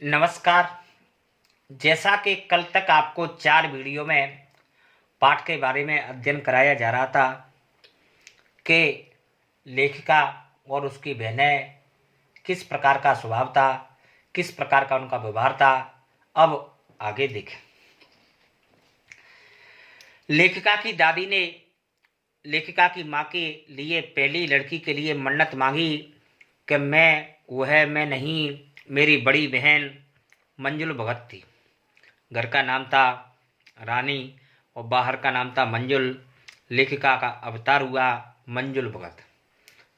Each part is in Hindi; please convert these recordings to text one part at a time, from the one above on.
नमस्कार। जैसा कि कल तक आपको 4 वीडियो में पाठ के बारे में अध्ययन कराया जा रहा था कि लेखिका और उसकी बहनें किस प्रकार का स्वभाव था, किस प्रकार का उनका व्यवहार था। अब आगे देखें। लेखिका की दादी ने लेखिका की माँ के लिए पहली लड़की के लिए मन्नत मांगी कि मैं नहीं, मेरी बड़ी बहन मंजुल भगत थी। घर का नाम था रानी और बाहर का नाम था मंजुल। लेखिका का अवतार हुआ मंजुल भगत,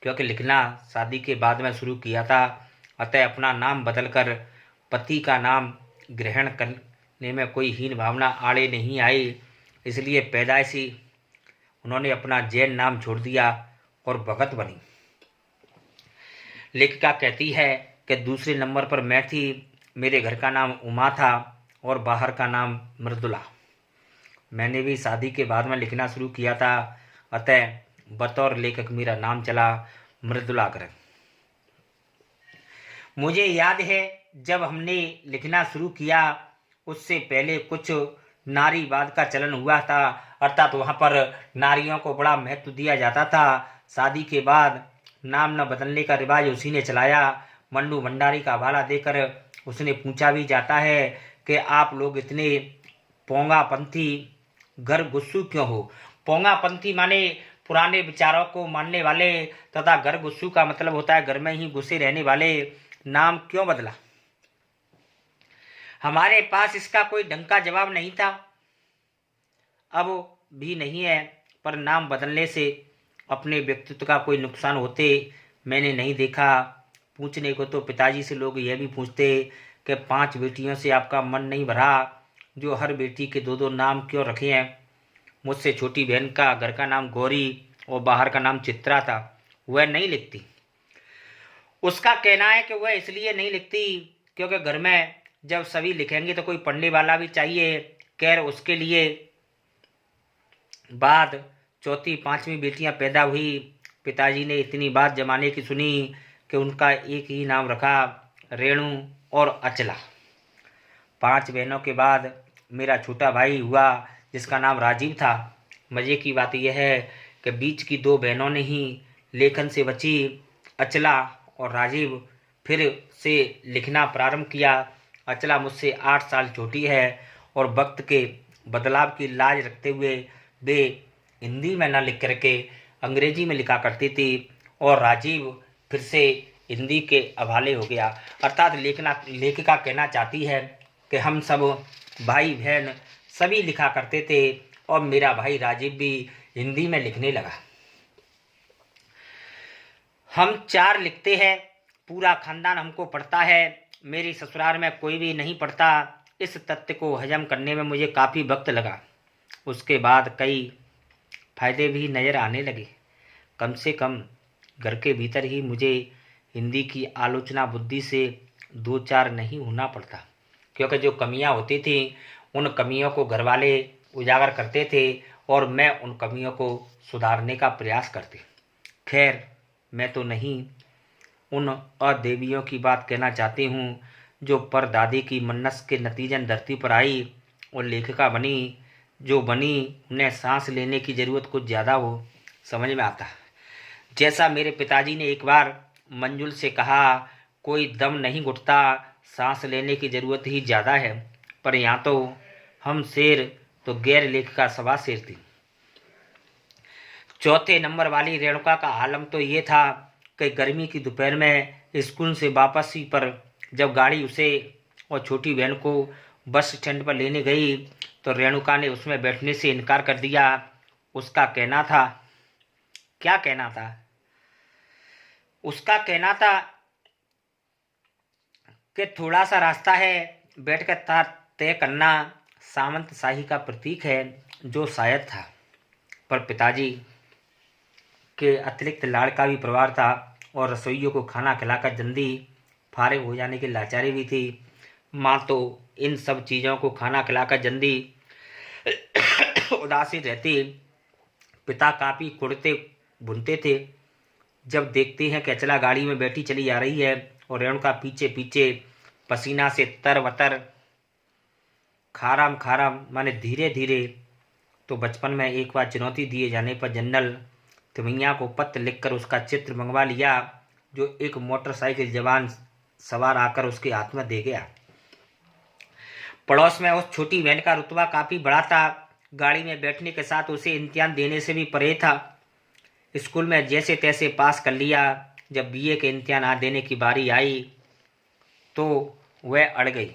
क्योंकि लिखना शादी के बाद में शुरू किया था, अतः अपना नाम बदलकर पति का नाम ग्रहण करने में कोई हीन भावना आड़े नहीं आई। इसलिए पैदाइशी उन्होंने अपना जैन नाम छोड़ दिया और भगत बनी। लेखिका कहती है कि दूसरे नंबर पर मैं थी। मेरे घर का नाम उमा था और बाहर का नाम मृदुला। मैंने भी शादी के बाद में लिखना शुरू किया था, अतः बतौर लेखक मेरा नाम चला मृदुलाकर। मुझे याद है जब हमने लिखना शुरू किया, उससे पहले कुछ नारीवाद का चलन हुआ था, अर्थात वहाँ पर नारियों को बड़ा महत्व दिया जाता था। शादी के बाद नाम न बदलने का रिवाज उसी ने चलाया। मन्नू भंडारी का हवाला देकर उसने पूछा भी जाता है कि आप लोग इतने पोंगापंथी घर गुस्सू क्यों हो। पोंगापंथी माने पुराने विचारों को मानने वाले, तथा घर गुस्सू का मतलब होता है घर में ही घुसे रहने वाले। नाम क्यों बदला? हमारे पास इसका कोई ढंग का जवाब नहीं था, अब भी नहीं है, पर नाम बदलने से अपने व्यक्तित्व का कोई नुकसान होते मैंने नहीं देखा। पूछने को तो पिताजी से लोग यह भी पूछते कि 5 बेटियों से आपका मन नहीं भरा, जो हर बेटी के 2-2 नाम क्यों रखे हैं। मुझसे छोटी बहन का घर का नाम गौरी और बाहर का नाम चित्रा था, वह नहीं लिखती। उसका कहना है कि वह इसलिए नहीं लिखती क्योंकि घर में जब सभी लिखेंगे तो कोई पढ़ने वाला भी चाहिए। खैर, उसके लिए बाद 4वीं-5वीं बेटियां पैदा हुई। पिताजी ने इतनी बात जमाने की सुनी कि उनका एक ही नाम रखा, रेणु और अचला। 5 बहनों के बाद मेरा छोटा भाई हुआ जिसका नाम राजीव था। मज़े की बात यह है कि बीच की 2 बहनों ने ही लेखन से बची। अचला और राजीव फिर से लिखना प्रारंभ किया। अचला मुझसे 8 साल छोटी है और वक्त के बदलाव की लाज रखते हुए वे हिंदी में न लिख करके अंग्रेजी में लिखा करती थी, और राजीव फिर से हिंदी के हवाले हो गया। अर्थात लेखिका कहना चाहती है कि हम सब भाई बहन सभी लिखा करते थे और मेरा भाई राजीव भी हिंदी में लिखने लगा। हम 4 लिखते हैं, पूरा खानदान हमको पढ़ता है, मेरी ससुराल में कोई भी नहीं पढ़ता। इस तथ्य को हजम करने में मुझे काफ़ी वक्त लगा। उसके बाद कई फायदे भी नज़र आने लगे। कम से कम घर के भीतर ही मुझे हिंदी की आलोचना बुद्धि से 2-4 नहीं होना पड़ता, क्योंकि जो कमियां होती थी उन कमियों को घर वाले उजागर करते थे और मैं उन कमियों को सुधारने का प्रयास करती। खैर, मैं तो नहीं उन अदेवियों की बात कहना चाहती हूँ जो परदादी की मन्नत के नतीजन धरती पर आई और लेखिका बनी। जो बनी उन्हें सांस लेने की ज़रूरत कुछ ज़्यादा हो, समझ में आता। जैसा मेरे पिताजी ने एक बार मंजुल से कहा, कोई दम नहीं घुटता, सांस लेने की ज़रूरत ही ज़्यादा है। पर यहाँ तो हम शेर तो गैर लेखिका सवा शेर थी। 4थे नंबर वाली रेणुका का आलम तो ये था कि गर्मी की दोपहर में स्कूल से वापसी पर जब गाड़ी उसे और छोटी बहन को बस स्टैंड पर लेने गई तो रेणुका ने उसमें बैठने से इनकार कर दिया। उसका कहना था, क्या कहना था? उसका कहना था कि थोड़ा सा रास्ता है, बैठकर तय करना सामंत शाही का प्रतीक है, जो शायद था। पर पिताजी के अतिरिक्त लाड़ का भी प्रभाव था और रसोइयों को खाना खिलाकर जल्दी फारिग हो जाने की लाचारी भी थी। माँ तो इन सब चीज़ों को खाना खिलाकर जल्दी उदासीन रहती। पिता काफ़ी कुड़ते भुनते थे जब देखते हैं कि अचला गाड़ी में बैठी चली आ रही है और रेणुका पीछे पीछे पसीना से तरबतर, खाराम खाराम माने धीरे धीरे। तो बचपन में एक बार चुनौती दिए जाने पर जनरल तिमैया को पत्र लिखकर उसका चित्र मंगवा लिया, जो एक मोटरसाइकिल जवान सवार आकर उसके हाथ में दे गया। पड़ोस में उस छोटी बहन का रुतबा काफ़ी बड़ा था। गाड़ी में बैठने के साथ उसे इम्तिहान देने से भी परे था। स्कूल में जैसे तैसे पास कर लिया। जब बीए के इम्तिहान देने की बारी आई तो वह अड़ गई।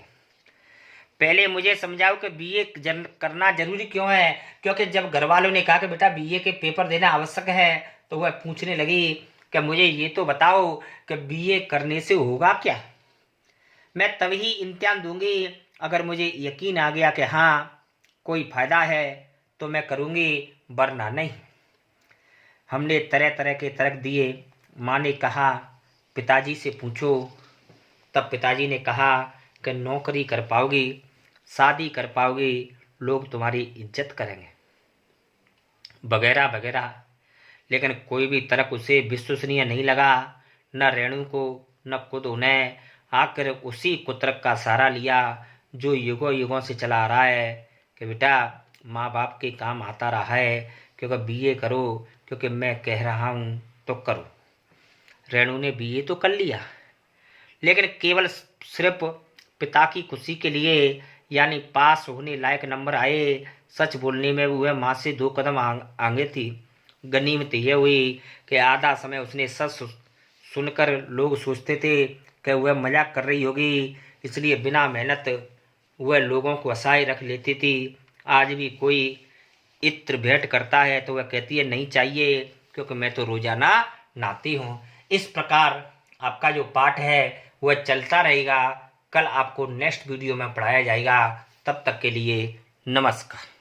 पहले मुझे समझाओ कि बीए करना जरूरी क्यों है, क्योंकि जब घर वालों ने कहा कि बेटा बीए के पेपर देना आवश्यक है तो वह पूछने लगी कि मुझे ये तो बताओ कि बीए करने से होगा क्या। मैं तभी इम्तिहान दूंगी अगर मुझे यकीन आ गया कि हाँ कोई फ़ायदा है तो मैं करूँगी, वरना नहीं। हमने तरह तरह के तर्क दिए। माँ ने कहा पिताजी से पूछो। तब पिताजी ने कहा कि नौकरी कर पाओगी, शादी कर पाओगी, लोग तुम्हारी इज्जत करेंगे, वगैरह वगैरह। लेकिन कोई भी तर्क उसे विश्वसनीय नहीं लगा, न रेणु को न खुद उन्हें। आखिर उसी कुतर्क का सहारा लिया जो युगों युगों से चला आ रहा है कि बेटा माँ बाप के काम आता रहा है, क्योंकि बीए करो, क्योंकि मैं कह रहा हूँ तो करो। रेणु ने बीए तो कर लिया, लेकिन केवल सिर्फ पिता की खुशी के लिए, यानी पास होने लायक नंबर आए। सच बोलने में वह माँ से 2 कदम आगे थी। गनीमत यह हुई कि आधा समय उसने सच सुनकर लोग सोचते थे कि वह मजाक कर रही होगी, इसलिए बिना मेहनत वह लोगों को हंसाए रख लेती थी। आज भी कोई इत्र भेंट करता है तो वह कहती है नहीं चाहिए, क्योंकि मैं तो रोजाना नहाती हूँ। इस प्रकार आपका जो पाठ है वह चलता रहेगा। कल आपको नेक्स्ट वीडियो में पढ़ाया जाएगा। तब तक के लिए नमस्कार।